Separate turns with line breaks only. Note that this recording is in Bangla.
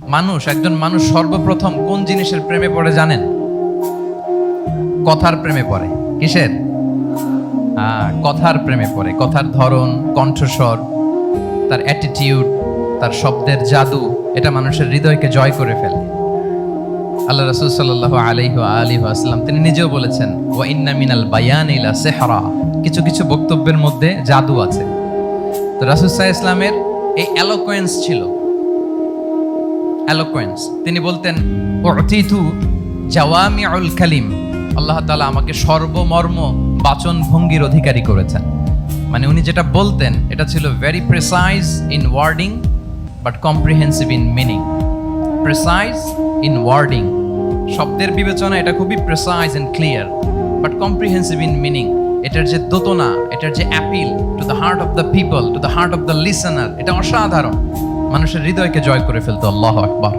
একজন মানুষ সর্বপ্রথম কোন জিনিসের প্রেমে পড়ে জানেন? কথার প্রেমে পড়ে। কিসের? কথার প্রেমে পড়ে। কথার ধরন, কণ্ঠস্বর, তার অ্যাটিটিউড, তার শব্দের জাদু, এটা মানুষের হৃদয়কে জয় করে ফেলে। আল্লাহ রাসূল সাল্লাল্লাহু আলাইহি ওয়া আলিহি ওয়াসাল্লাম তিনি নিজেও বলেছেন, ওয়া ইন্না মিনাল বায়ানি লা সিহরা, কিছু কিছু বক্তব্যের মধ্যে জাদু আছে। তো রাসূল সাল্লাল্লাহু আলাইহি ওয়াসাল্লামের এই এলোকোয়েন্স ছিল। এলোকোয়েন্স, তিনি বলতেন উতিতু জাওয়ামিউল কালিম, আল্লাহ তাআলা আমাকে সর্বমর্ম বাচন ভঙ্গির অধিকারী করেছেন। মানে উনি যেটা বলতেন এটা ছিল very precise in wording but comprehensive in meaning. Precise in wording, শব্দের বিবেচনা এটা খুবই precise and clear, but comprehensive in meaning. এটার যে দোতনা, এটার যে appeal to the heart of the people, to the heart of the listener, এটা অসাধারণ, মানুষের হৃদয়কে জয় করে ফেলতো। আল্লাহু আকবার।